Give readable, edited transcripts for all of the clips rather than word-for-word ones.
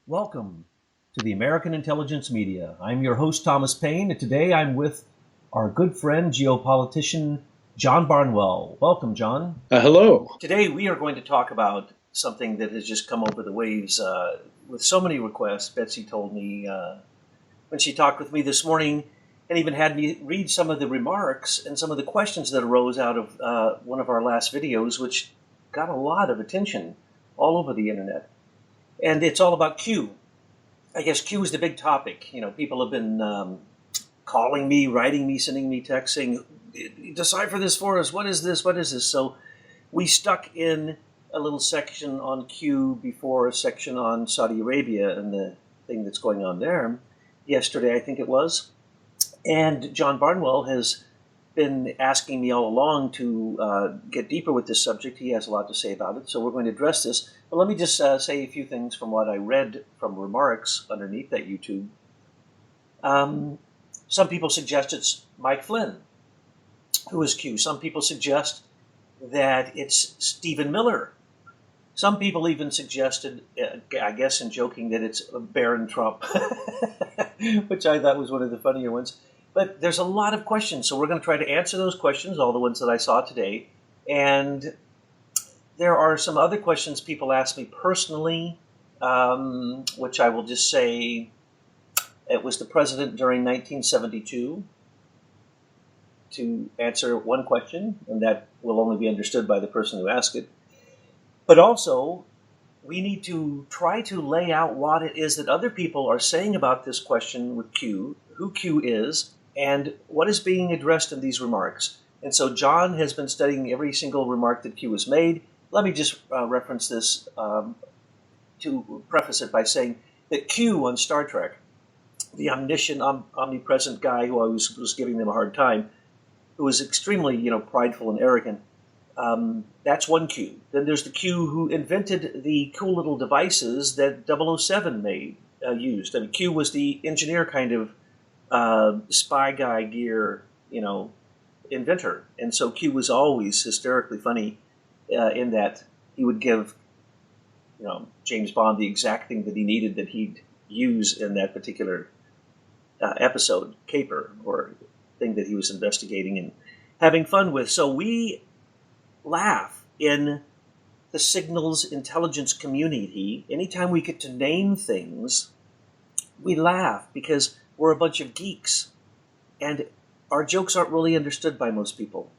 Welcome to the American Intelligence Media. I'm your host, Thomas Paine, and today I'm with our good friend, geopolitician John Barnwell. Welcome, John. Hello. Today we are going to talk about something that has just come over the waves with so many requests. Betsy told me when she talked with me this morning and even had me read some of the remarks and some of the questions that arose out of one of our last videos, which got a lot of attention all over the internet. And it's all about Q. I guess Q is the big topic. You know, people have been calling me, writing me, sending me texts saying, decipher this for us. What is this? What is this? So we stuck in a little section on Q before a section on Saudi Arabia and the thing that's going on there. Yesterday, I think it was. And John Barnwell has been asking me all along to get deeper with this subject. He has a lot to say about it, so we're going to address this. But let me just say a few things from what I read from remarks underneath that YouTube. Some people suggest it's Mike Flynn, who is Q. Some people suggest that it's Stephen Miller. Some people even suggested, I guess in joking, that it's Barron Trump, which I thought was one of the funnier ones. But there's a lot of questions, so we're going to try to answer those questions, all the ones that I saw today. And there are some other questions people asked me personally, which I will just say it was the president during 1972 to answer one question, and that will only be understood by the person who asked it. But also, we need to try to lay out what it is that other people are saying about this question with Q, who Q is, and what is being addressed in these remarks. And so John has been studying every single remark that Q has made. Let me just reference this to preface it by saying that Q on Star Trek, the omniscient, omnipresent guy who I was giving them a hard time, who was extremely, prideful and arrogant, that's one Q. Then there's the Q who invented the cool little devices that 007 used. I mean, Q was the engineer kind of spy guy gear, inventor. And so Q was always hysterically funny in that he would give, James Bond the exact thing that he needed that he'd use in that particular episode, caper, or thing that he was investigating and having fun with. So we laugh in the signals intelligence community. Anytime we get to name things, we laugh because we're a bunch of geeks, and our jokes aren't really understood by most people.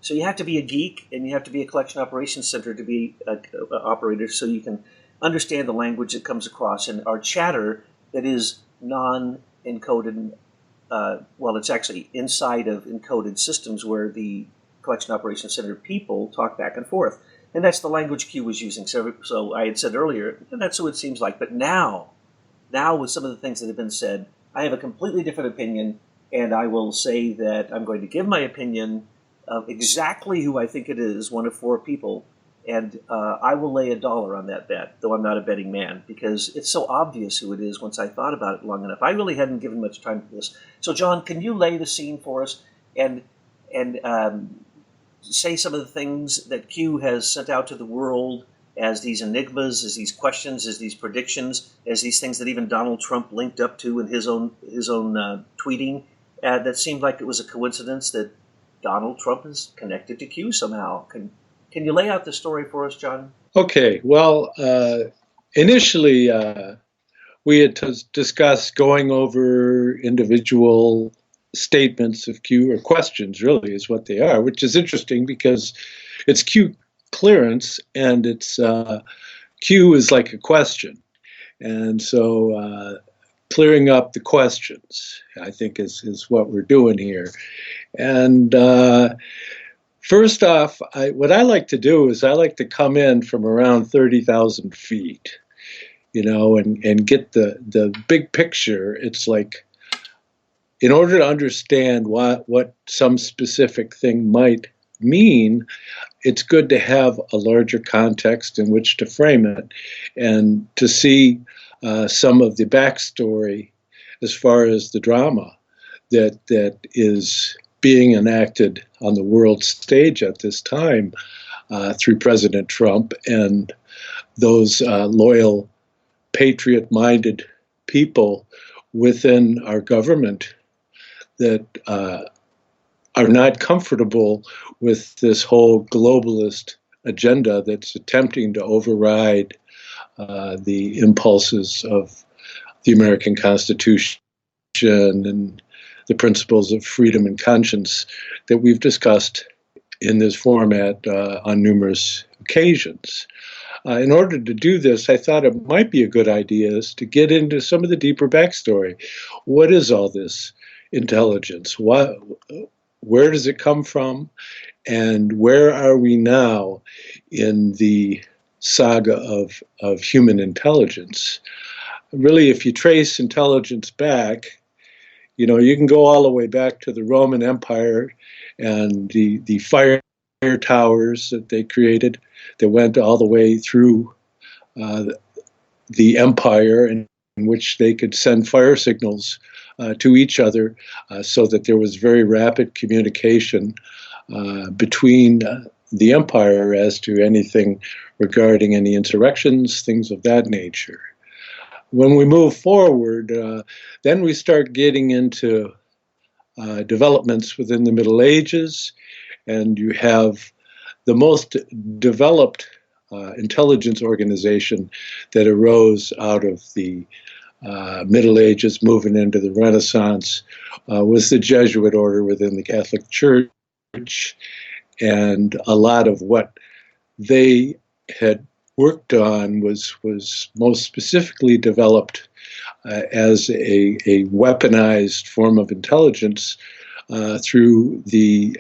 So you have to be a geek, and you have to be a collection operations center to be an operator, so you can understand the language that comes across. And our chatter that is non-encoded, it's actually inside of encoded systems where the collection operations center people talk back and forth. And that's the language Q was using. So I had said earlier, and that's what it seems like. But now with some of the things that have been said, I have a completely different opinion, and I will say that I'm going to give my opinion of exactly who I think it is, one of four people, and I will lay $1 on that bet, though I'm not a betting man, because it's so obvious who it is once I thought about it long enough. I really hadn't given much time to this. So, John, can you lay the scene for us and say some of the things that Q has sent out to the world as these enigmas, as these questions, as these predictions, as these things that even Donald Trump linked up to in his own tweeting, that seemed like it was a coincidence that Donald Trump is connected to Q somehow. Can you lay out the story for us, John? Okay. Well, initially we had discussed going over individual statements of Q, or questions really is what they are, which is interesting because it's Q clearance, and it's Q is like a question, and so clearing up the questions, I think, is what we're doing here. And first off, what I like to do is I like to come in from around 30,000 feet, and get the big picture. It's like, in order to understand what some specific thing might mean, it's good to have a larger context in which to frame it, and to see some of the backstory as far as the drama that is being enacted on the world stage at this time through President Trump and those loyal patriot-minded people within our government that are not comfortable with this whole globalist agenda that's attempting to override the impulses of the American Constitution and the principles of freedom and conscience that we've discussed in this format on numerous occasions. In order to do this, I thought it might be a good idea is to get into some of the deeper backstory. What is all this intelligence? Where does it come from? And where are we now in the saga of human intelligence? Really, if you trace intelligence back, you can go all the way back to the Roman Empire and the fire towers that they created that went all the way through the empire, in which they could send fire signals to each other so that there was very rapid communication between the empire as to anything regarding any insurrections, things of that nature. When we move forward, then we start getting into developments within the Middle Ages, and you have the most developed intelligence organization that arose out of the Middle Ages moving into the Renaissance was the Jesuit order within the Catholic Church, and a lot of what they had worked on was most specifically developed as a weaponized form of intelligence through the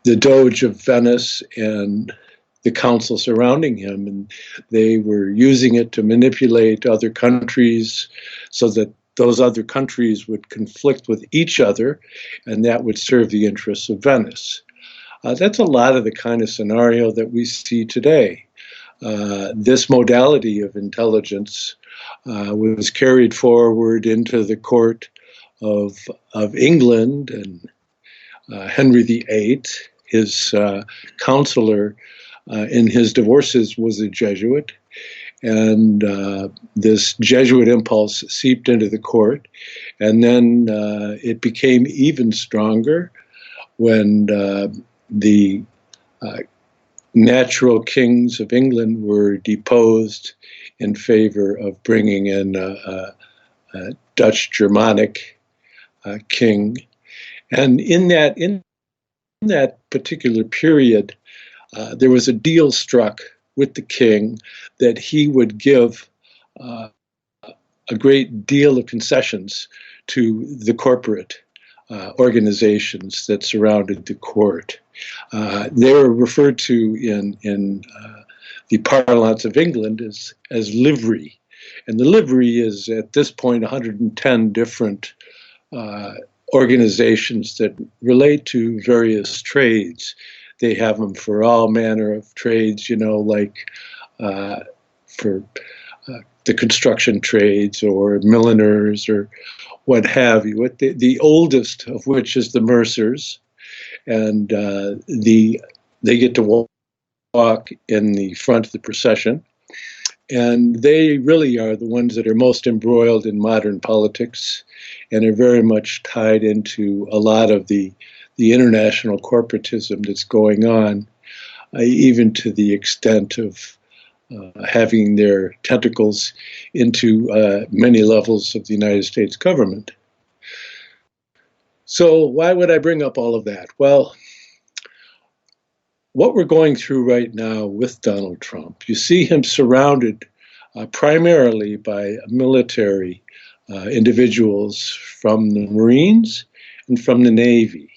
Doge of Venice and the council surrounding him, and they were using it to manipulate other countries so that those other countries would conflict with each other, and that would serve the interests of Venice. That's a lot of the kind of scenario that we see today. This modality of intelligence was carried forward into the court of England, and Henry VIII, his counselor in his divorces, was a Jesuit, and this Jesuit impulse seeped into the court, and then it became even stronger when the natural kings of England were deposed in favor of bringing in a Dutch Germanic king. And in that particular period, there was a deal struck with the king that he would give a great deal of concessions to the corporate organizations that surrounded the court. They were referred to in the parlance of England as livery. And the livery is, at this point, 110 different organizations that relate to various trades. They have them for all manner of trades, like for the construction trades or milliners or what have you. The oldest of which is the mercers, and they get to walk in the front of the procession, and they really are the ones that are most embroiled in modern politics and are very much tied into a lot of the international corporatism that's going on, even to the extent of having their tentacles into many levels of the United States government. So why would I bring up all of that? Well, what we're going through right now with Donald Trump, you see him surrounded primarily by military individuals from the Marines and from the Navy.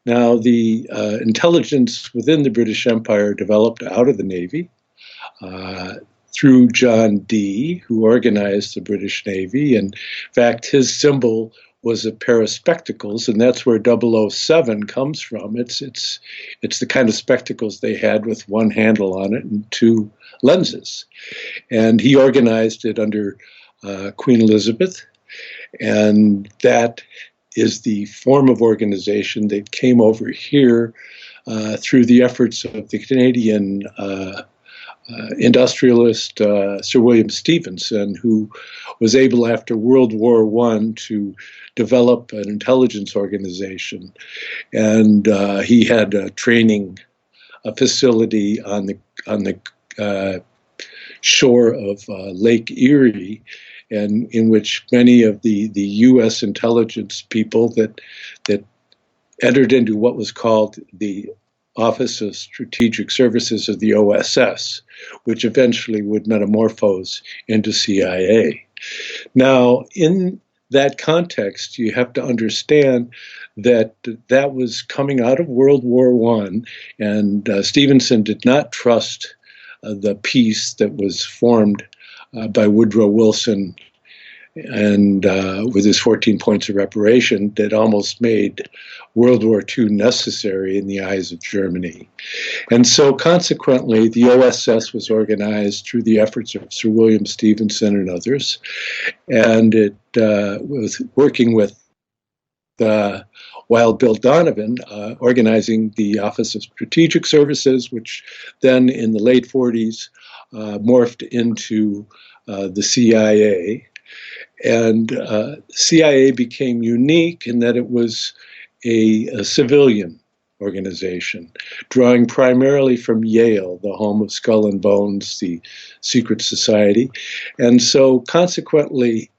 Now, the intelligence within the British Empire developed out of the Navy through John Dee, who organized the British Navy. And in fact, his symbol was a pair of spectacles, and that's where 007 comes from. It's the kind of spectacles they had with one handle on it and two lenses. And he organized it under Queen Elizabeth, and that is the form of organization that came over here through the efforts of the Canadian industrialist Sir William Stevenson, who was able after World War I to develop an intelligence organization. And he had a training facility on the shore of Lake Erie, and in which many of the U.S. intelligence people that entered into what was called the Office of Strategic Services of the OSS, which eventually would metamorphose into CIA. Now, in that context, you have to understand that that was coming out of World War I, and Stevenson did not trust the peace that was formed by Woodrow Wilson and with his 14 points of reparation that almost made World War II necessary in the eyes of Germany. And so consequently, the OSS was organized through the efforts of Sir William Stevenson and others, and it was working with Wild Bill Donovan, organizing the Office of Strategic Services, which then in the late 40s morphed into the CIA. And CIA became unique in that it was a civilian organization, drawing primarily from Yale, the home of Skull and Bones, the secret society. And so consequently,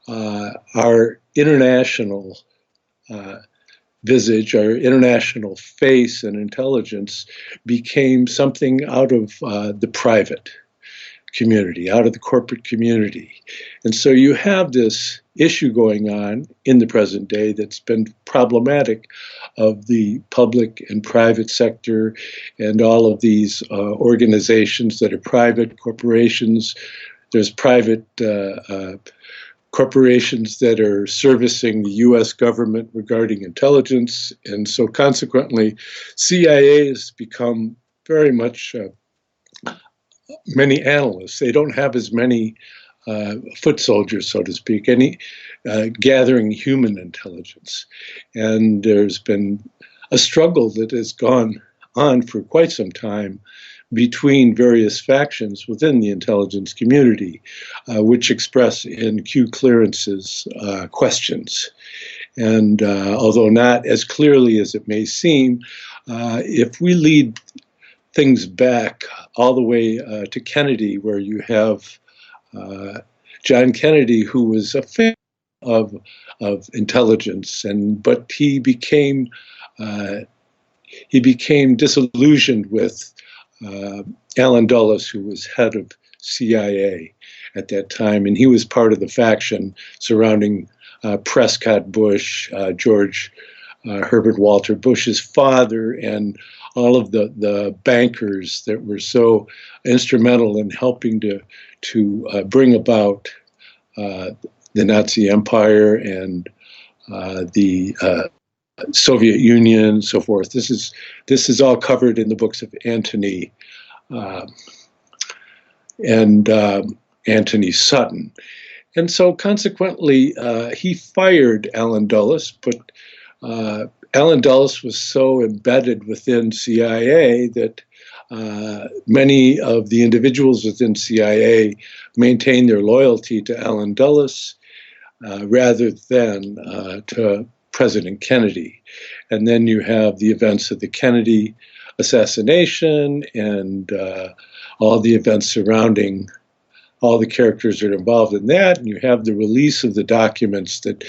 our international visage, our international face and intelligence became something out of the private community, out of the corporate community. And so you have this issue going on in the present day that's been problematic of the public and private sector and all of these organizations that are private corporations. There's private corporations that are servicing the U.S. government regarding intelligence. And so consequently, CIA has become very much many analysts. They don't have as many foot soldiers, so to speak, any gathering human intelligence. And there's been a struggle that has gone on for quite some time between various factions within the intelligence community, which express in Q clearances questions. And although not as clearly as it may seem, if we lead things back all the way to Kennedy, where you have John Kennedy, who was a fan of intelligence, but he became disillusioned with Alan Dulles, who was head of CIA at that time, and he was part of the faction surrounding Prescott Bush, George Herbert Walter Bush's father, and all of the bankers that were so instrumental in helping to bring about the Nazi Empire and the Soviet Union, and so forth. This is all covered in the books of Anthony and Anthony Sutton. And so consequently, he fired Alan Dulles, but Alan Dulles was so embedded within CIA that many of the individuals within CIA maintained their loyalty to Alan Dulles rather than to President Kennedy. And then you have the events of the Kennedy assassination and all the events surrounding all the characters that are involved in that, and you have the release of the documents that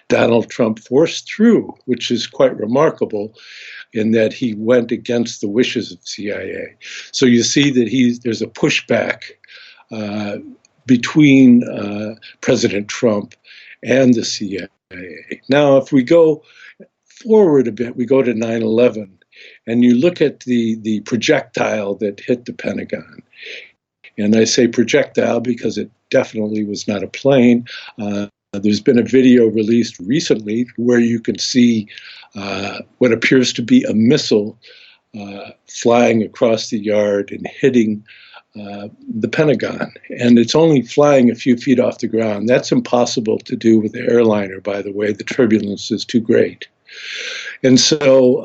Donald Trump forced through, which is quite remarkable in that he went against the wishes of CIA. So you see that there's a pushback between President Trump and the CIA. Now, if we go forward a bit, we go to 9/11, and you look at the projectile that hit the Pentagon. And I say projectile because it definitely was not a plane. There's been a video released recently where you can see what appears to be a missile flying across the yard and hitting the Pentagon. And it's only flying a few feet off the ground. That's impossible to do with the airliner, by the way. The turbulence is too great. And so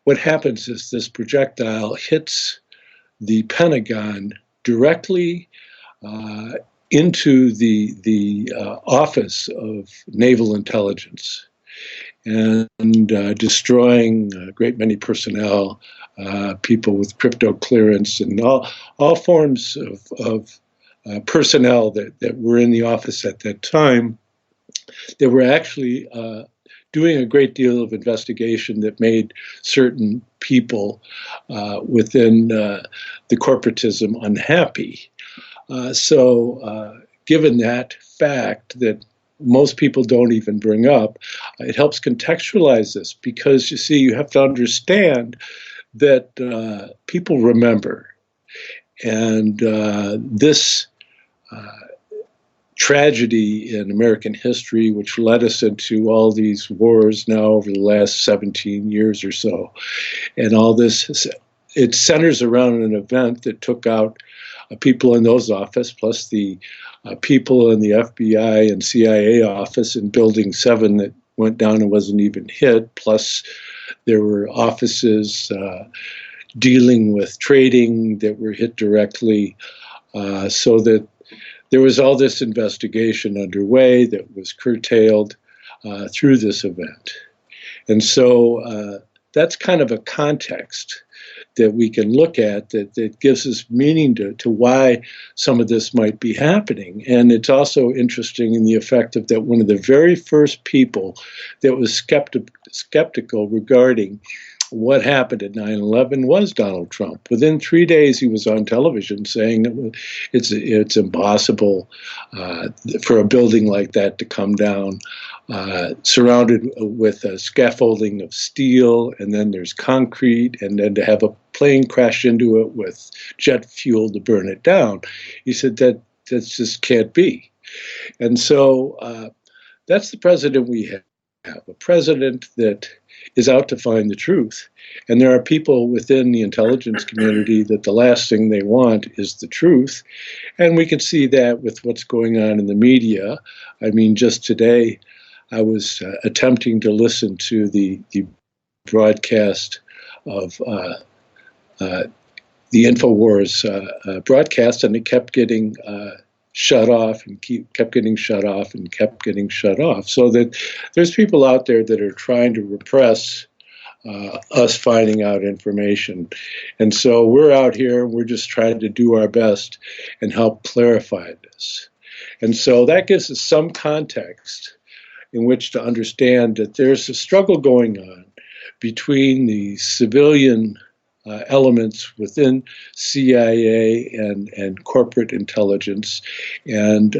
what happens is this projectile hits the Pentagon directly into the Office of Naval Intelligence, and destroying a great many personnel, people with crypto clearance, and all forms of personnel that were in the office at that time, that were actually doing a great deal of investigation that made certain people within the corporatism unhappy. So given that fact that most people don't even bring up, it helps contextualize this, because you see, you have to understand that people remember. And this tragedy in American history, which led us into all these wars now over the last 17 years or so, and all this, it centers around an event that took out people in those offices, plus the people in the FBI and CIA office in Building 7 that went down and wasn't even hit, plus there were offices dealing with trading that were hit directly, so that there was all this investigation underway that was curtailed through this event. And so that's kind of a context that we can look at that gives us meaning to why some of this might be happening. And it's also interesting in the effect of that one of the very first people that was skeptical regarding what happened at 9/11 was Donald Trump. Within 3 days, he was on television saying that it's impossible for a building like that to come down, surrounded with a scaffolding of steel, and then there's concrete, and then to have a plane crash into it with jet fuel to burn it down. He said that just can't be. And so that's the president we have, a president that is out to find the truth. And there are people within the intelligence community that the last thing they want is the truth. And we can see that with what's going on in the media. I mean, just today, I was attempting to listen to the broadcast of the InfoWars broadcast, and it kept getting shut off and kept getting shut off and kept getting shut off. So that there's people out there that are trying to repress us finding out information. And so we're out here, we're just trying to do our best and help clarify this. And so that gives us some context in which to understand that there's a struggle going on between the civilian elements within CIA and corporate intelligence, and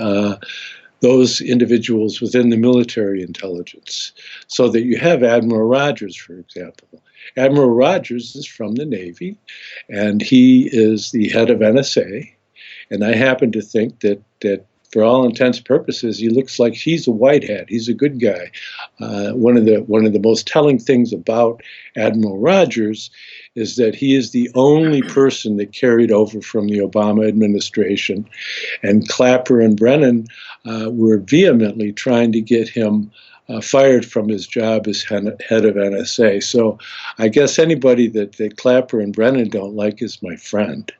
those individuals within the military intelligence. So that you have Admiral Rogers, for example. Admiral Rogers is from the Navy, and he is the head of NSA. And I happen to think that for all intents and purposes, he looks like he's a white hat. He's a good guy. One of the most telling things about Admiral Rogers is that he is the only person that carried over from the Obama administration, and Clapper and Brennan were vehemently trying to get him fired from his job as head of NSA. So I guess anybody that Clapper and Brennan don't like is my friend.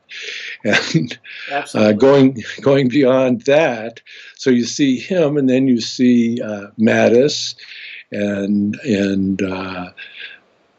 And going beyond that, so you see him, and then you see Mattis and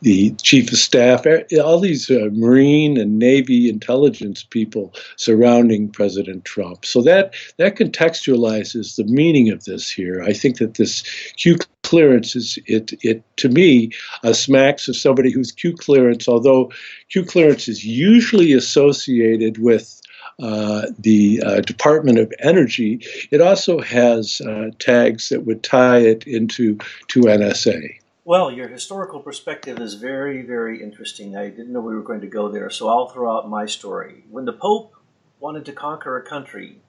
the chief of staff, all these Marine and Navy intelligence people surrounding President Trump. So that contextualizes the meaning of this here. I think that this Q clearance is, it to me, smacks of somebody who's Q clearance, although Q clearance is usually associated with the Department of Energy. It also has tags that would tie it to NSA. Well, your historical perspective is very, very interesting. I didn't know we were going to go there, so I'll throw out my story. When the Pope wanted to conquer a country,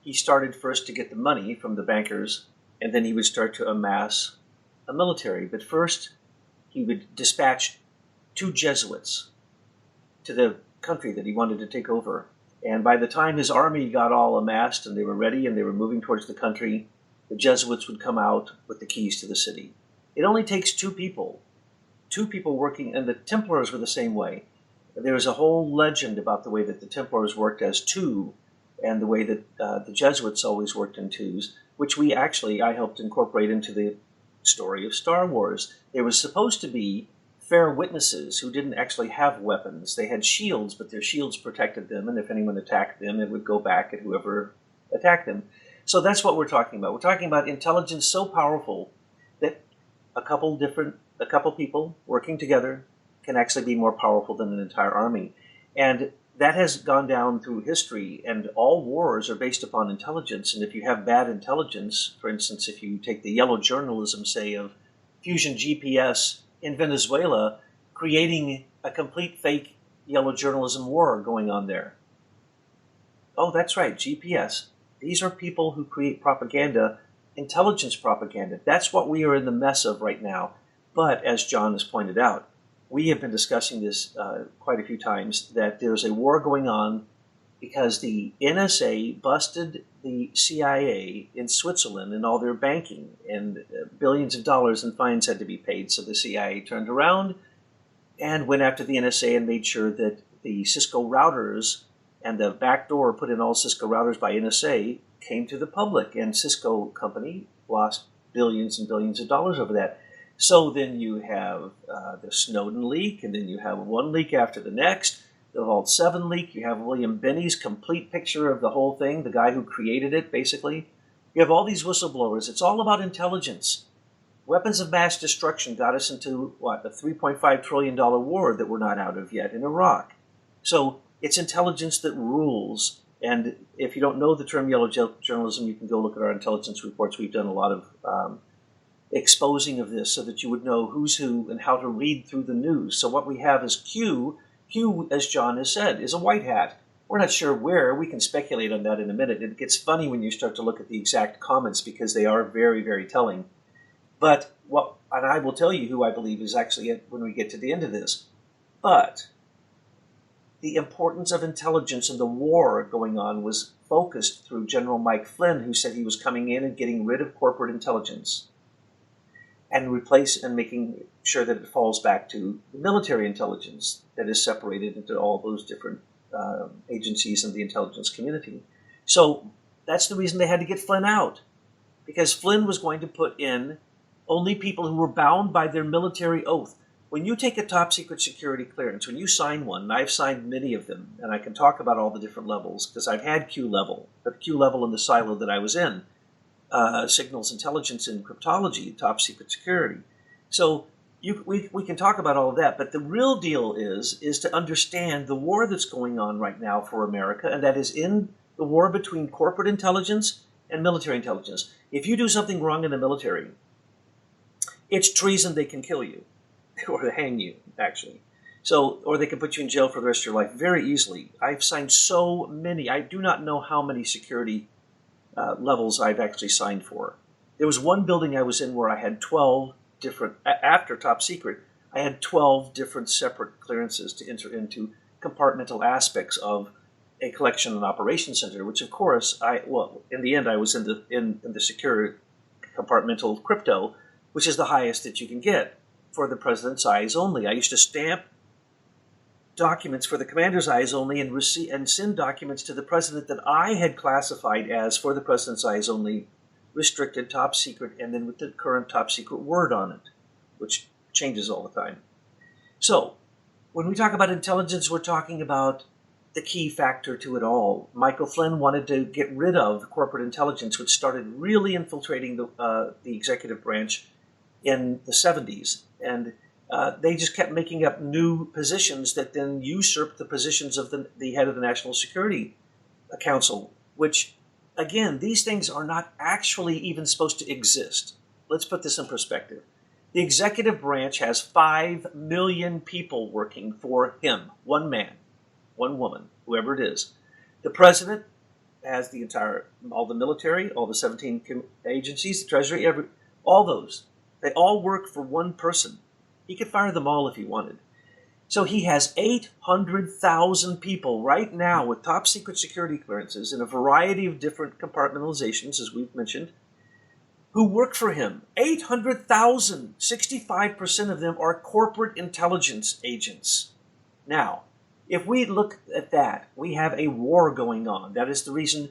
he started first to get the money from the bankers, and then he would start to amass a military. But first, he would dispatch 2 Jesuits to the country that he wanted to take over. And by the time his army got all amassed and they were ready and they were moving towards the country, the Jesuits would come out with the keys to the city. It only takes 2 people working, and the Templars were the same way. There's a whole legend about the way that the Templars worked as two and the way that the Jesuits always worked in twos, which I helped incorporate into the story of Star Wars. There was supposed to be fair witnesses who didn't actually have weapons. They had shields, but their shields protected them, and if anyone attacked them, it would go back at whoever attacked them. So that's what we're talking about. We're talking about intelligence so powerful that a couple people working together can actually be more powerful than an entire army. And that has gone down through history, and all wars are based upon intelligence. And if you have bad intelligence, for instance, if you take the yellow journalism, say, of Fusion GPS in Venezuela, creating a complete fake yellow journalism war going on there. Oh, that's right, GPS. These are people who create propaganda, intelligence propaganda. That's what we are in the mess of right now. But as John has pointed out, we have been discussing this quite a few times, that there's a war going on because the NSA busted the CIA in Switzerland and all their banking, and billions of dollars in fines had to be paid. So the CIA turned around and went after the NSA and made sure that the Cisco routers and the backdoor put in all Cisco routers by NSA came to the public, and Cisco company lost billions and billions of dollars over that. So then you have the Snowden leak, and then you have one leak after the next. The Vault 7 leak, you have William Binney's complete picture of the whole thing, the guy who created it, basically. You have all these whistleblowers. It's all about intelligence. Weapons of mass destruction got us into, a $3.5 trillion war that we're not out of yet in Iraq. So it's intelligence that rules. And if you don't know the term yellow journalism, you can go look at our intelligence reports. We've done a lot of exposing of this so that you would know who's who and how to read through the news. So what we have is Q. Q, as John has said, is a white hat. We're not sure where. We can speculate on that in a minute. It gets funny when you start to look at the exact comments because they are very, very telling. But and I will tell you who I believe is actually it when we get to the end of this. But the importance of intelligence in the war going on was focused through General Mike Flynn, who said he was coming in and getting rid of corporate intelligence and making sure that it falls back to the military intelligence that is separated into all those different agencies in the intelligence community. So that's the reason they had to get Flynn out, because Flynn was going to put in only people who were bound by their military oath. When you take a top secret security clearance, when you sign one, and I've signed many of them, and I can talk about all the different levels because I've had Q level, but Q level in the silo that I was in, signals intelligence and cryptology, top secret security. So we can talk about all of that, but the real deal is to understand the war that's going on right now for America, and that is in the war between corporate intelligence and military intelligence. If you do something wrong in the military, it's treason. They can kill you or hang you, actually. So, or they can put you in jail for the rest of your life very easily. I've signed so many. I do not know how many security levels I've actually signed for. There was one building I was in where I had 12 different, after top secret, I had 12 different separate clearances to enter into compartmental aspects of a collection and operations center, which of course, in the end I was in the secure compartmental crypto, which is the highest that you can get for the president's eyes only. I used to stamp documents for the commander's eyes only and send documents to the president that I had classified as for the president's eyes only, restricted, top secret, and then with the current top secret word on it, which changes all the time. So when we talk about intelligence, we're talking about the key factor to it all. Michael Flynn wanted to get rid of corporate intelligence, which started really infiltrating the executive branch in the 70s. And they just kept making up new positions that then usurped the positions of the head of the National Security Council, which, again, these things are not actually even supposed to exist. Let's put this in perspective. The executive branch has 5 million people working for him, one man, one woman, whoever it is. The president has all the military, all the 17 agencies, the Treasury, all those. They all work for one person. He could fire them all if he wanted. So he has 800,000 people right now with top secret security clearances in a variety of different compartmentalizations, as we've mentioned, who work for him. 800,000, 65% of them are corporate intelligence agents. Now, if we look at that, we have a war going on. That is the reason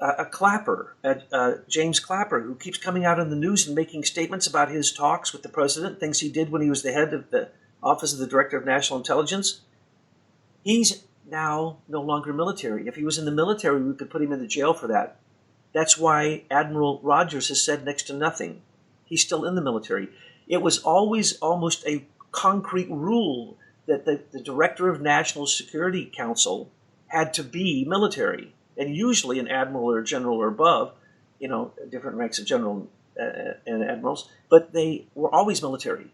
James Clapper, who keeps coming out in the news and making statements about his talks with the president, things he did when he was the head of the Office of the Director of National Intelligence, he's now no longer military. If he was in the military, we could put him in the jail for that. That's why Admiral Rogers has said next to nothing. He's still in the military. It was always almost a concrete rule that the Director of National Security Council had to be military, and usually an admiral or general or above, different ranks of general and admirals, but they were always military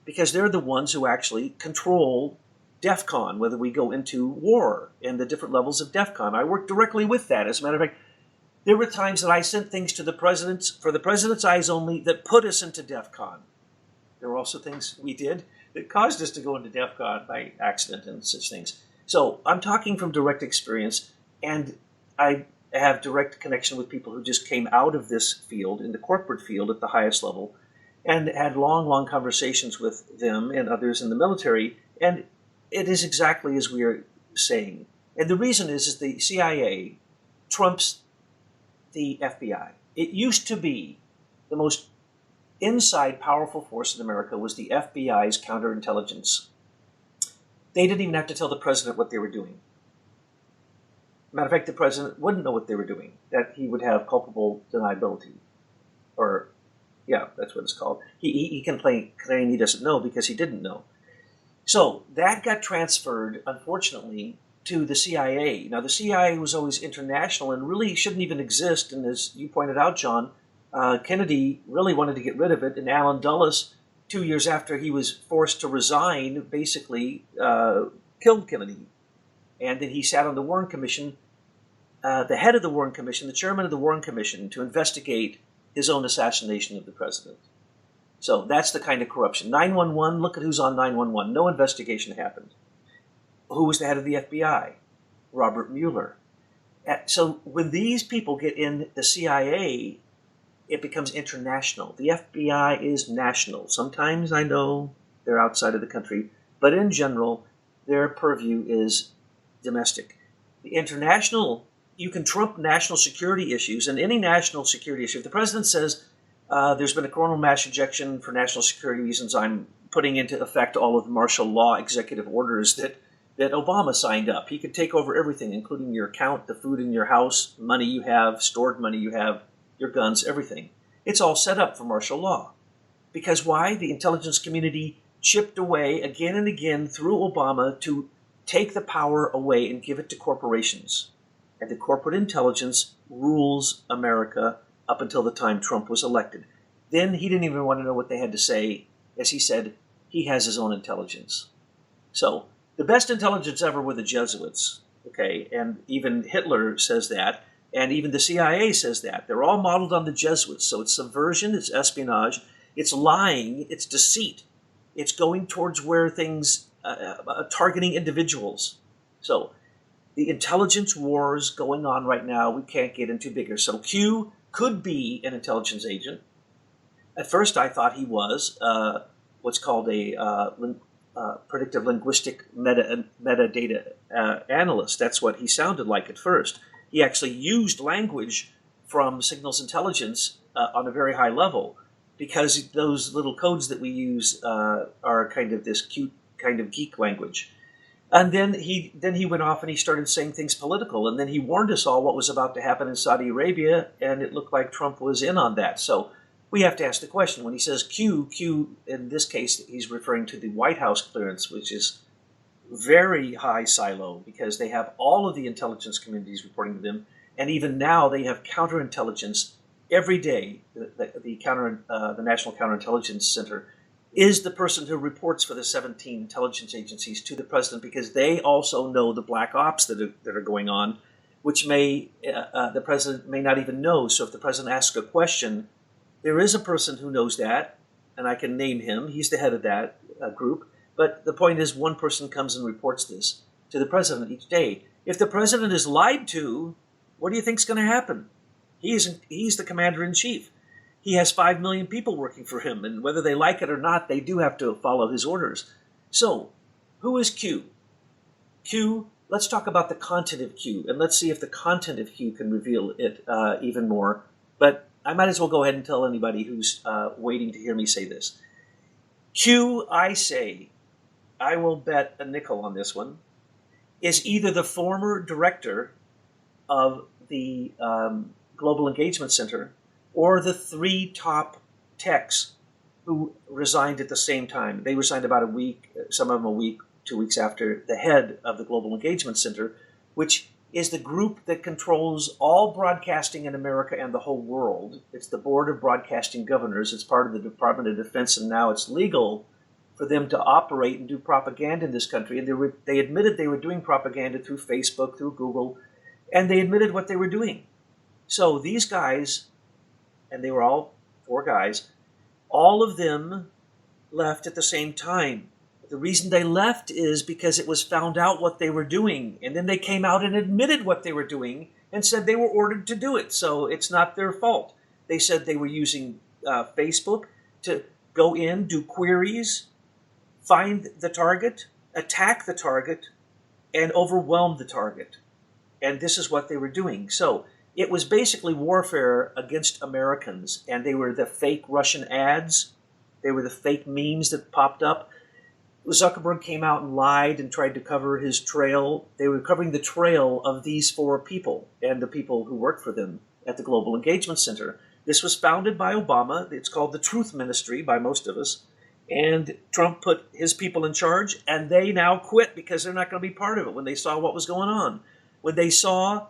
because they're the ones who actually control DEFCON, whether we go into war and the different levels of DEFCON. I worked directly with that. As a matter of fact, there were times that I sent things to the president's, for the president's eyes only, that put us into DEFCON. There were also things we did that caused us to go into DEFCON by accident and such things. So I'm talking from direct experience, and I have direct connection with people who just came out of this field, in the corporate field at the highest level, and had long, long conversations with them and others in the military, and it is exactly as we are saying. And the reason is the CIA trumps the FBI. It used to be the most inside powerful force in America was the FBI's counterintelligence. They didn't even have to tell the president what they were doing. Matter of fact, the president wouldn't know what they were doing, that he would have culpable deniability. Or, yeah, that's what it's called. He can claim he doesn't know because he didn't know. So that got transferred, unfortunately, to the CIA. Now, the CIA was always international and really shouldn't even exist. And as you pointed out, John, Kennedy really wanted to get rid of it. And Allen Dulles, 2 years after he was forced to resign, basically killed Kennedy. And then he sat on the Warren Commission, the head of the Warren Commission, the chairman of the Warren Commission, to investigate his own assassination of the president. So that's the kind of corruption. 911, look at who's on 911. No investigation happened. Who was the head of the FBI? Robert Mueller. So when these people get in the CIA, it becomes international. The FBI is national. Sometimes I know they're outside of the country, but in general, their purview is domestic. The international, you can trump national security issues, and any national security issue. If the president says there's been a coronal mass ejection for national security reasons, I'm putting into effect all of the martial law executive orders that Obama signed up. He could take over everything, including your account, the food in your house, money you have, stored money you have, your guns, everything. It's all set up for martial law. Because why? The intelligence community chipped away again and again through Obama to take the power away and give it to corporations. And the corporate intelligence rules America up until the time Trump was elected. Then he didn't even want to know what they had to say. As he said, he has his own intelligence. So the best intelligence ever were the Jesuits, okay? And even Hitler says that, and even the CIA says that. They're all modeled on the Jesuits. So it's subversion, it's espionage, it's lying, it's deceit. It's going towards where things, targeting individuals. So the intelligence wars going on right now, we can't get into bigger. So Q could be an intelligence agent. At first I thought he was what's called a predictive linguistic metadata analyst. That's what he sounded like at first. He actually used language from signals intelligence on a very high level, because those little codes that we use are kind of this cute kind of geek language. And then he went off and he started saying things political, and then he warned us all what was about to happen in Saudi Arabia, and it looked like Trump was in on that. So we have to ask the question, when he says Q, in this case, he's referring to the White House clearance, which is very high silo, because they have all of the intelligence communities reporting to them, and even now they have counterintelligence every day. The National Counterintelligence Center is the person who reports for the 17 intelligence agencies to the president, because they also know the black ops that are going on, which the president may not even know. So if the president asks a question, there is a person who knows that, and I can name him. He's the head of that group. But the point is, one person comes and reports this to the president each day. If the president is lied to, what do you think is going to happen? He's the commander-in-chief. He has 5 million people working for him, and whether they like it or not, they do have to follow his orders. So, who is Q? Q, let's talk about the content of Q, and let's see if the content of Q can reveal it even more. But I might as well go ahead and tell anybody who's waiting to hear me say this. Q, I say, I will bet a nickel on this one, is either the former director of the Global Engagement Center or the 3 top techs who resigned at the same time. They resigned about a week, some of them a week, 2 weeks after the head of the Global Engagement Center, which is the group that controls all broadcasting in America and the whole world. It's the Board of Broadcasting Governors. It's part of the Department of Defense, and now it's legal for them to operate and do propaganda in this country. And they admitted they were doing propaganda through Facebook, through Google, and they admitted what they were doing. So these guys, and they were all 4 guys, all of them left at the same time. The reason they left is because it was found out what they were doing, and then they came out and admitted what they were doing and said they were ordered to do it, so it's not their fault. They said they were using Facebook to go in, do queries, find the target, attack the target, and overwhelm the target. And this is what they were doing. So it was basically warfare against Americans, and they were the fake Russian ads. They were the fake memes that popped up. Zuckerberg came out and lied and tried to cover his trail. They were covering the trail of these 4 people and the people who worked for them at the Global Engagement Center. This was founded by Obama. It's called the Truth Ministry by most of us. And Trump put his people in charge, and they now quit because they're not going to be part of it when they saw what was going on. When they saw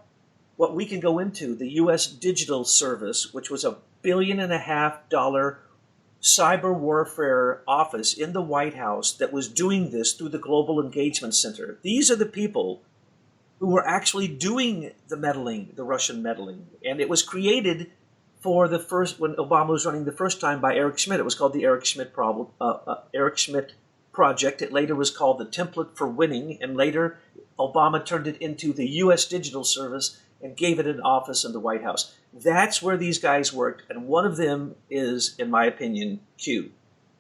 what we can go into, the U.S. Digital Service, which was $1.5 billion cyber warfare office in the White House that was doing this through the Global Engagement Center. These are the people who were actually doing the meddling, the Russian meddling. And it was created for the first, when Obama was running the first time, by Eric Schmidt. It was called the Eric Schmidt Project. It later was called the Template for Winning, and later Obama turned it into the U.S. Digital Service and gave it an office in the White House. That's where these guys worked, and one of them is, in my opinion, Q.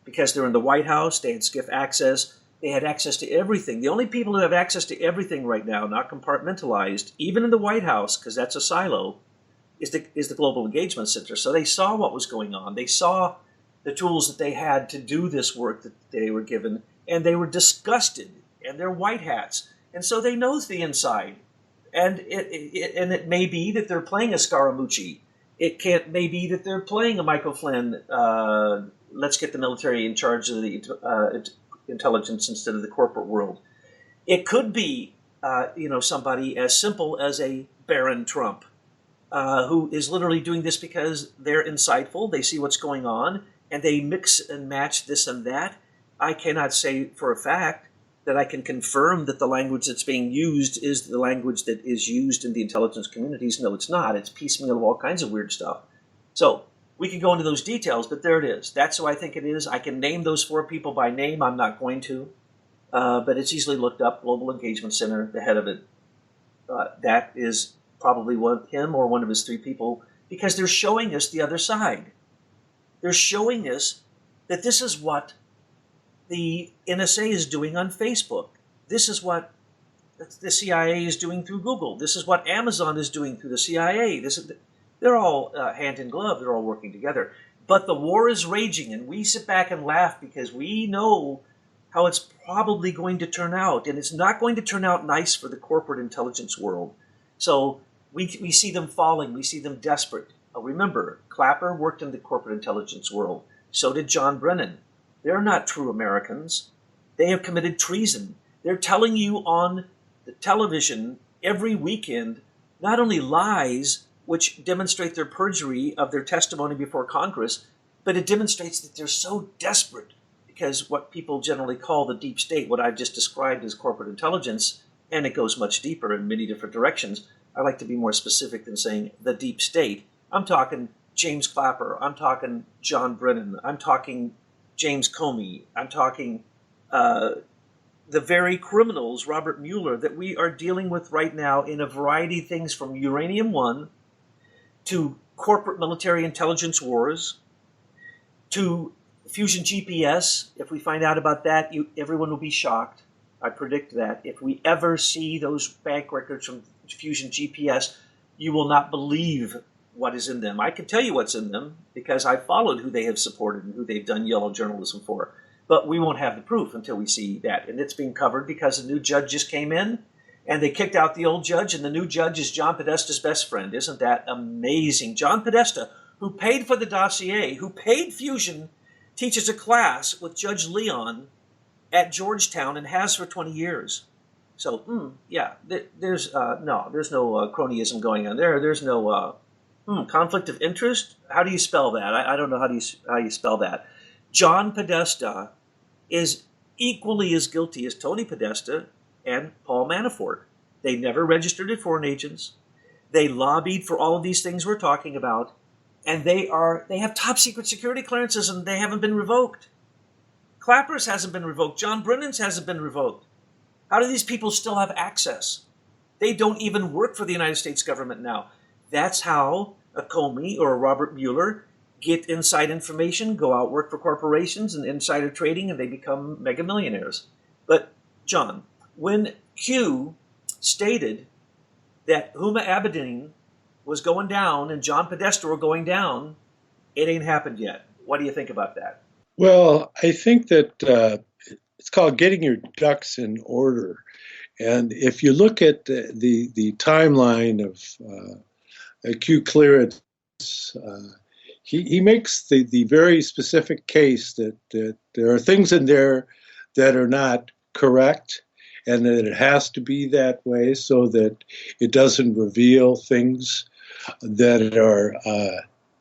Because they're in the White House, they had SCIF access, they had access to everything. The only people who have access to everything right now, not compartmentalized, even in the White House, because that's a silo, is the Global Engagement Center. So they saw what was going on. They saw the tools that they had to do this work that they were given, and they were disgusted, and they're white hats. And so they know the inside. And it may be that they're playing a Scaramucci. It may be that they're playing a Michael Flynn, let's get the military in charge of the intelligence instead of the corporate world. It could be, somebody as simple as a Baron Trump, who is literally doing this because they're insightful, they see what's going on, and they mix and match this and that. I cannot say for a fact that I can confirm that the language that's being used is the language that is used in the intelligence communities. No, it's not. It's piecemeal of all kinds of weird stuff. So we can go into those details, but there it is. That's who I think it is. I can name those 4 people by name. I'm not going to. But it's easily looked up. Global Engagement Center, the head of it. That is probably him or one of his 3 people, because they're showing us the other side. They're showing us that this is what the NSA is doing on Facebook. This is what the CIA is doing through Google. This is what Amazon is doing through the CIA. They're all hand in glove. They're all working together. But the war is raging, and we sit back and laugh because we know how it's probably going to turn out. And it's not going to turn out nice for the corporate intelligence world. So we see them falling. We see them desperate. Remember, Clapper worked in the corporate intelligence world. So did John Brennan. They're not true Americans. They have committed treason. They're telling you on the television every weekend not only lies, which demonstrate their perjury of their testimony before Congress, but it demonstrates that they're so desperate because what people generally call the deep state, what I've just described as corporate intelligence, and it goes much deeper in many different directions. I like to be more specific than saying the deep state. I'm talking James Clapper. I'm talking John Brennan. I'm talking James Comey. I'm talking the very criminals, Robert Mueller, that we are dealing with right now in a variety of things, from Uranium One to corporate military intelligence wars to fusion GPS. If we find out about that, everyone will be shocked. I predict that if we ever see those bank records from Fusion GPS, you will not believe what is in them. I can tell you what's in them because I followed who they have supported and who they've done yellow journalism for. But we won't have the proof until we see that. And it's being covered because a new judge just came in and they kicked out the old judge, and the new judge is John Podesta's best friend. Isn't that amazing? John Podesta, who paid for the dossier, who paid Fusion, teaches a class with Judge Leon at Georgetown and has for 20 years. So, there's no cronyism going on there. There's no conflict of interest. How do you spell that? I don't know how you spell that. John Podesta is equally as guilty as Tony Podesta and Paul Manafort. They never registered as foreign agents. They lobbied for all of these things we're talking about, and they have top secret security clearances, and they haven't been revoked. Clapper's hasn't been revoked. John Brennan's hasn't been revoked. How do these people still have access? They don't even work for the United States government now. That's how a Comey or a Robert Mueller get inside information, go out, work for corporations and insider trading, and they become mega millionaires. But, John, when Q stated that Huma Abedin was going down and John Podesta were going down, it ain't happened yet. What do you think about that? Well, I think that it's called getting your ducks in order. And if you look at the timeline of Q clearance, he makes the very specific case that there are things in there that are not correct, and that it has to be that way so that it doesn't reveal things that are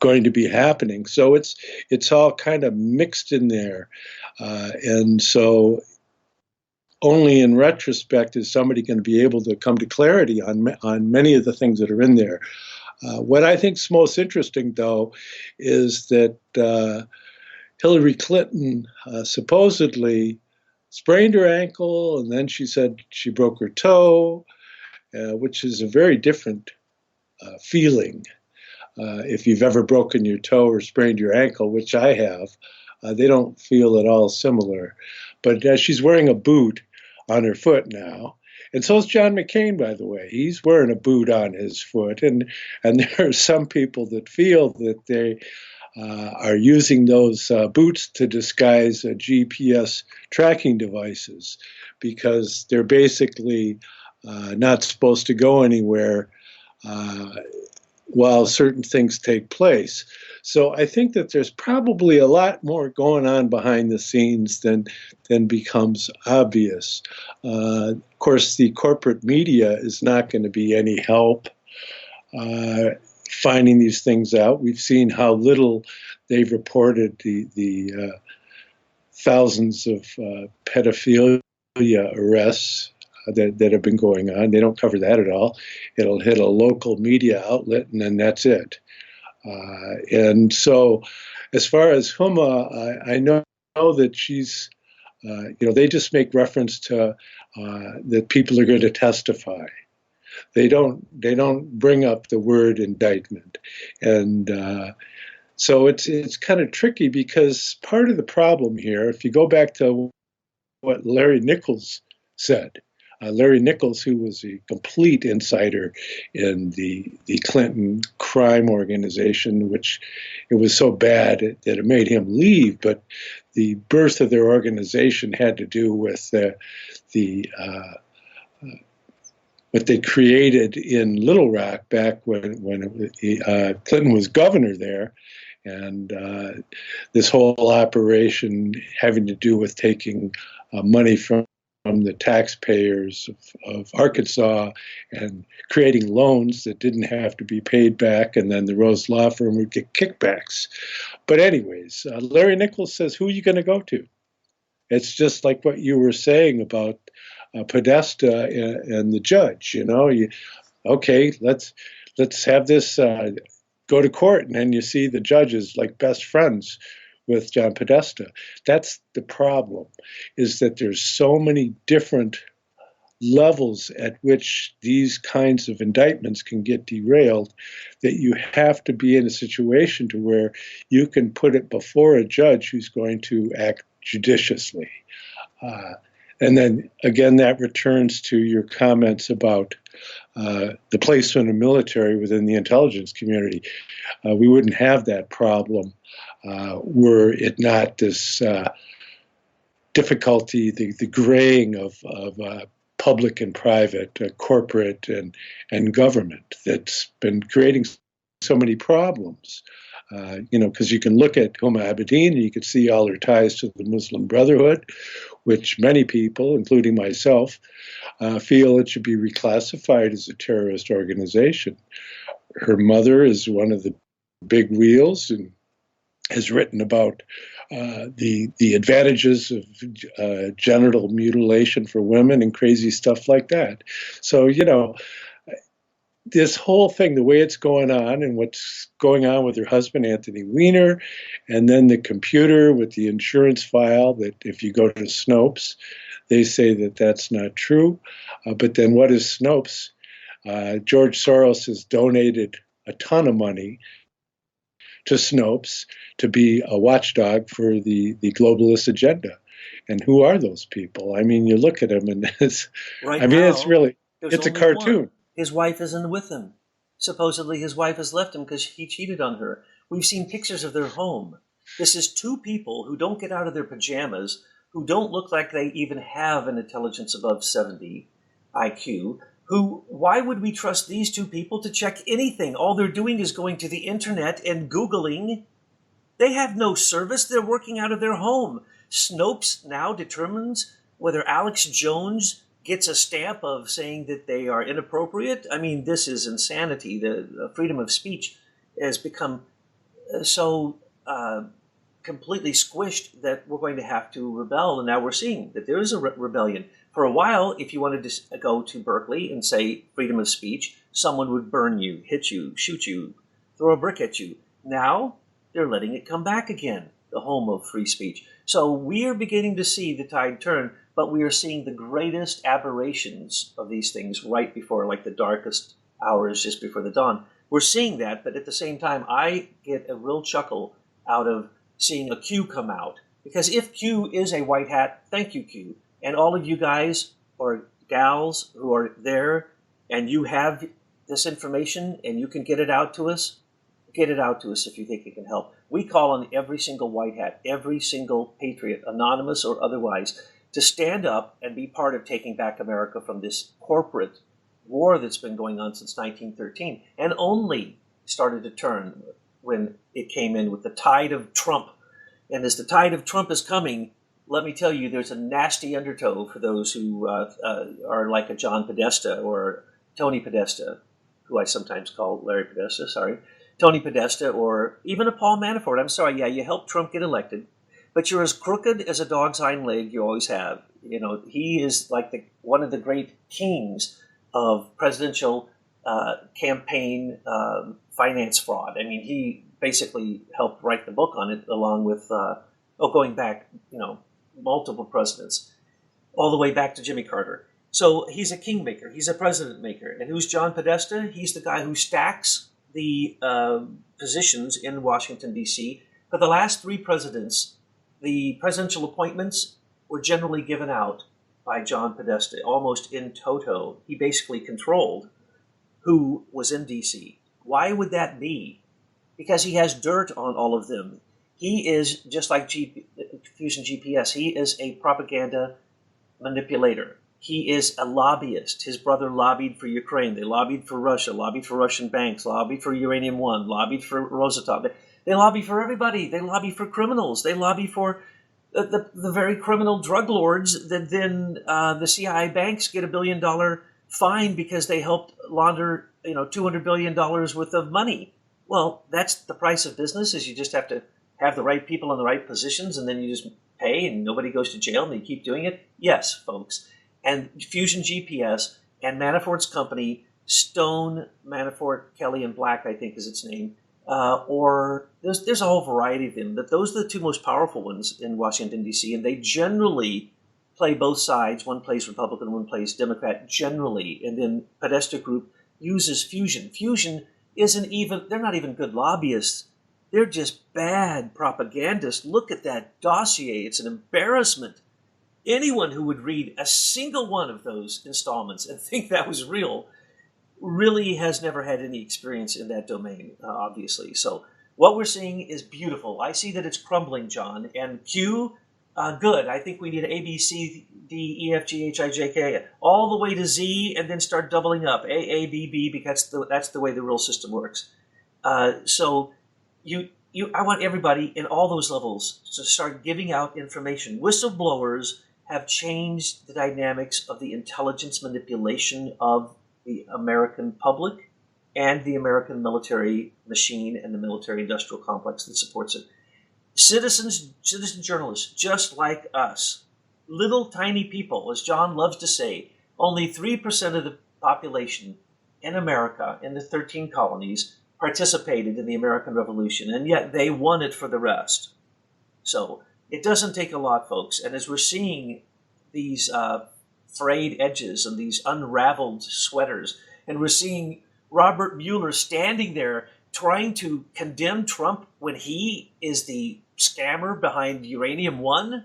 going to be happening. So it's all kind of mixed in there, and so only in retrospect is somebody going to be able to come to clarity on many of the things that are in there. What I think is most interesting, though, is that Hillary Clinton supposedly sprained her ankle, and then she said she broke her toe, which is a very different feeling. If you've ever broken your toe or sprained your ankle, which I have, they don't feel at all similar. But she's wearing a boot on her foot now. And so is John McCain, by the way. He's wearing a boot on his foot. And there are some people that feel that they are using those boots to disguise GPS tracking devices because they're basically not supposed to go anywhere while certain things take place. So I think that there's probably a lot more going on behind the scenes than becomes obvious. Of course, the corporate media is not going to be any help finding these things out. We've seen how little they've reported the thousands of pedophilia arrests that have been going on. They don't cover that at all. It'll hit a local media outlet, and then that's it. And so as far as Huma, I know that she's, they just make reference to that people are going to testify. They don't bring up the word indictment. And so it's kind of tricky because part of the problem here, if you go back to what Larry Nichols said, Larry Nichols, who was a complete insider in the Clinton crime organization, which it was so bad that it made him leave. But the birth of their organization had to do with what they created in Little Rock back when Clinton was governor there. And this whole operation having to do with taking money from the taxpayers of Arkansas and creating loans that didn't have to be paid back, and then the Rose Law Firm would get kickbacks. But anyways, Larry Nichols says, who are you going to go to? It's just like what you were saying about Podesta and the judge. Okay, let's have this go to court, and then you see the judges like best friends with John Podesta. That's the problem, is that there's so many different levels at which these kinds of indictments can get derailed that you have to be in a situation to where you can put it before a judge who's going to act judiciously. And then again, that returns to your comments about the placement of military within the intelligence community. We wouldn't have that problem were it not this difficulty, the graying of public and private, corporate and government that's been creating so many problems. Because you can look at Huma Abedin and you can see all her ties to the Muslim Brotherhood, which many people, including myself, feel it should be reclassified as a terrorist organization. Her mother is one of the big wheels and has written about the advantages of genital mutilation for women and crazy stuff like that. So, this whole thing, the way it's going on and what's going on with her husband, Anthony Weiner, and then the computer with the insurance file that if you go to Snopes, they say that that's not true. But then what is Snopes? George Soros has donated a ton of money to Snopes to be a watchdog for the globalist agenda. And who are those people? I mean, you look at them and it's a cartoon. One. His wife isn't with him. Supposedly his wife has left him because he cheated on her. We've seen pictures of their home. This is two people who don't get out of their pajamas, who don't look like they even have an intelligence above 70 IQ, why would we trust these two people to check anything? All they're doing is going to the internet and Googling. They have no service. They're working out of their home. Snopes now determines whether Alex Jones gets a stamp of saying that they are inappropriate. I mean, this is insanity. The freedom of speech has become so completely squished that we're going to have to rebel. And now we're seeing that there is a rebellion. For a while, if you wanted to go to Berkeley and say freedom of speech, someone would burn you, hit you, shoot you, throw a brick at you. Now they're letting it come back again, the home of free speech. So we are beginning to see the tide turn, but we are seeing the greatest aberrations of these things right before, like the darkest hours just before the dawn. We're seeing that, but at the same time, I get a real chuckle out of seeing a Q come out. Because if Q is a white hat, thank you, Q. And all of you guys or gals who are there and you have this information and you can get it out to us, get it out to us if you think it can help. We call on every single white hat, every single patriot, anonymous or otherwise, to stand up and be part of taking back America from this corporate war that's been going on since 1913 and only started to turn when it came in with the tide of Trump. And as the tide of Trump is coming, let me tell you, there's a nasty undertow for those who are like a John Podesta or Tony Podesta, who I sometimes call Larry Podesta, Tony Podesta, or even a Paul Manafort. I'm sorry, yeah, you helped Trump get elected, but you're as crooked as a dog's hind leg you always have. He is like one of the great kings of presidential campaign finance fraud. I mean, he basically helped write the book on it along with, going back, multiple presidents, all the way back to Jimmy Carter. So he's a kingmaker. He's a president maker. And who's John Podesta? He's the guy who stacks the positions in Washington, D.C. For the last three presidents, the presidential appointments were generally given out by John Podesta, almost in toto. He basically controlled who was in D.C. Why would that be? Because he has dirt on all of them. He is, just like Fusion GPS, he is a propaganda manipulator. He is a lobbyist. His brother lobbied for Ukraine. They lobbied for Russia, lobbied for Russian banks, lobbied for Uranium One, lobbied for Roosevelt. They lobby for everybody. They lobby for criminals. They lobby for the very criminal drug lords that then the CIA banks get $1 billion fine because they helped launder $200 billion worth of money. Well, that's the price of business, is you just have to have the right people in the right positions, and then you just pay and nobody goes to jail and they keep doing it? Yes, folks. And Fusion GPS and Manafort's company, Stone, Manafort, Kelly and Black, I think is its name, or there's a whole variety of them, but those are the two most powerful ones in Washington, D.C., and they generally play both sides. One plays Republican, one plays Democrat, generally, and then Podesta Group uses Fusion. Fusion they're not even good lobbyists. They're just bad propagandists. Look at that dossier. It's an embarrassment. Anyone who would read a single one of those installments and think that was real really has never had any experience in that domain, obviously. So what we're seeing is beautiful. I see that it's crumbling, John. And Q, good. I think we need A, B, C, D, E, F, G, H, I, J, K, all the way to Z, and then start doubling up. A, B, B, because that's the way the rule system works. So I want everybody in all those levels to start giving out information. Whistleblowers have changed the dynamics of the intelligence manipulation of the American public and the American military machine and the military-industrial complex that supports it. Citizen journalists, just like us, little tiny people, as John loves to say, only 3% of the population in America, in the 13 colonies, participated in the American Revolution, and yet they won it for the rest. So it doesn't take a lot, folks. And as we're seeing these frayed edges and these unraveled sweaters, and we're seeing Robert Mueller standing there trying to condemn Trump when he is the scammer behind Uranium One,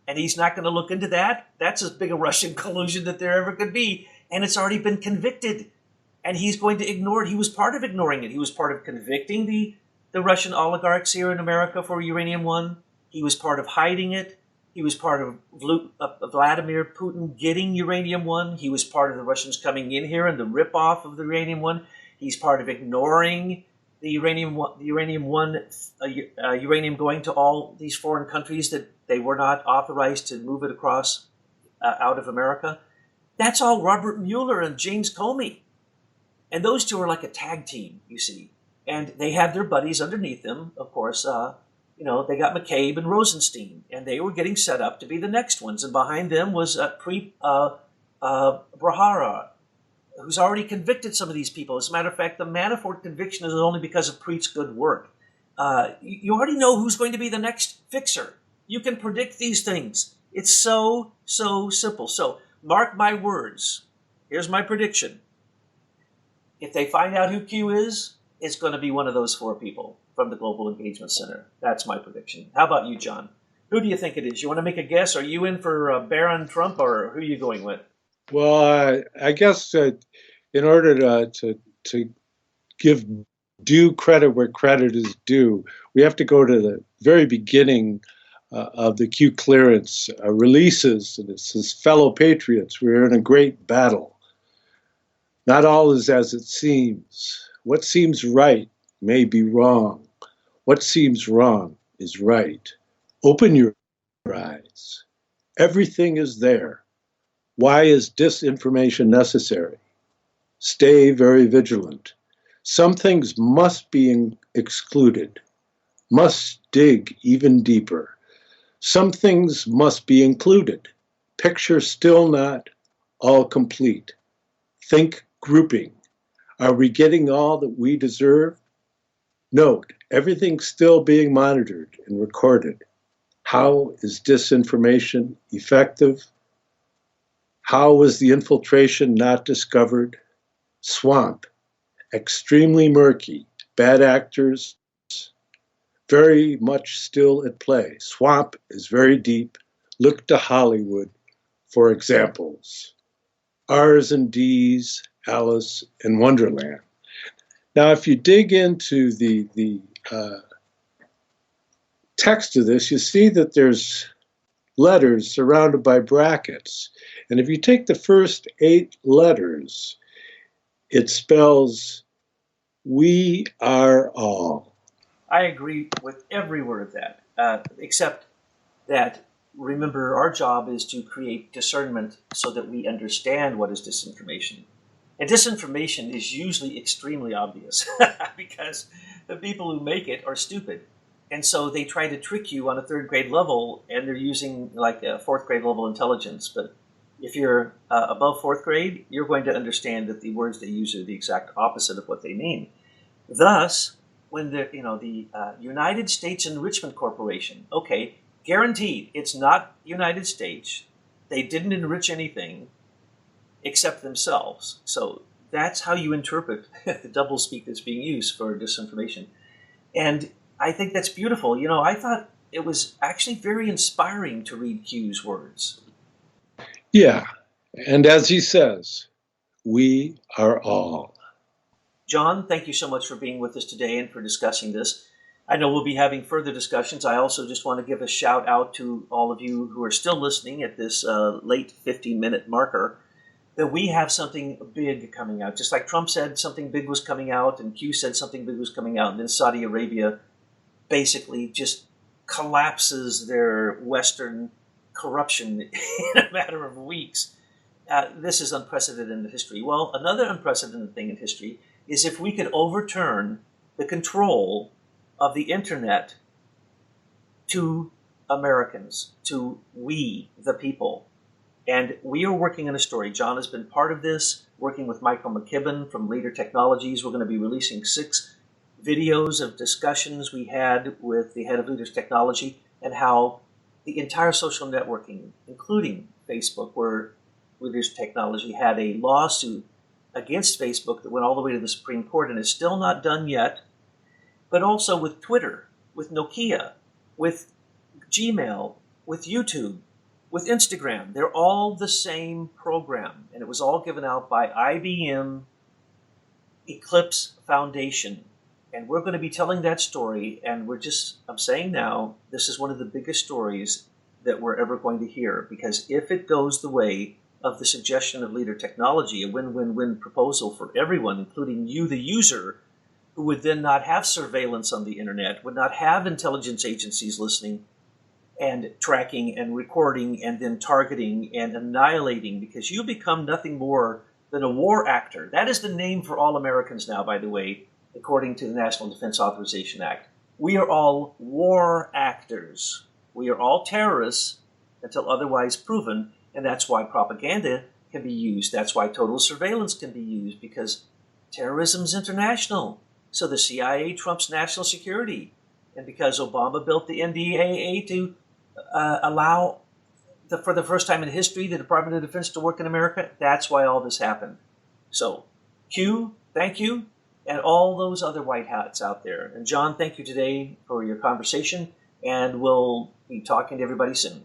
and he's not going to look into that. That's as big a Russian collusion that there ever could be, and it's already been convicted. And he's going to ignore it. He was part of ignoring it. He was part of convicting the Russian oligarchs here in America for Uranium One. He was part of hiding it. He was part of Vladimir Putin getting Uranium One. He was part of the Russians coming in here and the ripoff of the Uranium One. He's part of ignoring the uranium going to all these foreign countries that they were not authorized to move it across out of America. That's all Robert Mueller and James Comey. And those two are like a tag team, you see. And they have their buddies underneath them, of course. They got McCabe and Rosenstein, and they were getting set up to be the next ones. And behind them was Preet Bharara, who's already convicted some of these people. As a matter of fact, the Manafort conviction is only because of Preet's good work. You already know who's going to be the next fixer. You can predict these things. It's so simple. So mark my words. Here's my prediction. If they find out who Q is, it's going to be one of those four people from the Global Engagement Center. That's my prediction. How about you, John? Who do you think it is? You want to make a guess? Are you in for Baron Trump, or who are you going with? Well, I guess in order to give due credit where credit is due, we have to go to the very beginning of the Q clearance releases, and it says, "Fellow patriots, we're in a great battle. Not all is as it seems. What seems right may be wrong. What seems wrong is right. Open your eyes. Everything is there. Why is disinformation necessary? Stay very vigilant. Some things must be excluded, must dig even deeper. Some things must be included. Picture still not all complete. Think grouping. Are we getting all that we deserve? Note, everything's still being monitored and recorded. How is disinformation effective? How was the infiltration not discovered? Swamp, extremely murky, bad actors, very much still at play. Swamp is very deep. Look to Hollywood for examples. R's and D's, Alice in Wonderland. Now, if you dig into the text of this, you see that there's letters surrounded by brackets. And if you take the first 8 letters, it spells, "We are all." I agree with every word of that, except that, remember, our job is to create discernment so that we understand what is disinformation. And disinformation is usually extremely obvious because the people who make it are stupid. And so they try to trick you on a 3rd grade level, and they're using like a 4th grade level intelligence. But if you're above 4th grade, you're going to understand that the words they use are the exact opposite of what they mean. Thus, when the United States Enrichment Corporation, okay, guaranteed, it's not United States. They didn't enrich anything except themselves. So that's how you interpret the doublespeak that's being used for disinformation. And I think that's beautiful. I thought it was actually very inspiring to read Q's words. Yeah. And as he says, we are all. John, thank you so much for being with us today and for discussing this. I know we'll be having further discussions. I also just want to give a shout out to all of you who are still listening at this late 15-minute marker, that we have something big coming out. Just like Trump said something big was coming out, and Q said something big was coming out, and then Saudi Arabia basically just collapses their Western corruption in a matter of weeks. This is unprecedented in history. Well, another unprecedented thing in history is if we could overturn the control of the internet to Americans, to we, the people. And we are working on a story. John has been part of this, working with Michael McKibben from Leader Technologies. We're going to be releasing 6 videos of discussions we had with the head of Leaders Technology and how the entire social networking, including Facebook, where Leaders Technology had a lawsuit against Facebook that went all the way to the Supreme Court and is still not done yet, but also with Twitter, with Nokia, with Gmail, with YouTube, with Instagram. They're all the same program, and it was all given out by IBM Eclipse Foundation. And we're going to be telling that story, and I'm saying now, this is one of the biggest stories that we're ever going to hear, because if it goes the way of the suggestion of Leader Technology, a win-win-win proposal for everyone, including you, the user, who would then not have surveillance on the internet, would not have intelligence agencies listening and tracking and recording and then targeting and annihilating, because you become nothing more than a war actor. That is the name for all Americans now, by the way, according to the National Defense Authorization Act. We are all war actors. We are all terrorists until otherwise proven, and that's why propaganda can be used. That's why total surveillance can be used, because terrorism is international. So the CIA trumps national security. And because Obama built the NDAA to allow, for the first time in history, the Department of Defense to work in America, that's why all this happened. So, Q, thank you, and all those other white hats out there. And John, thank you today for your conversation, and we'll be talking to everybody soon.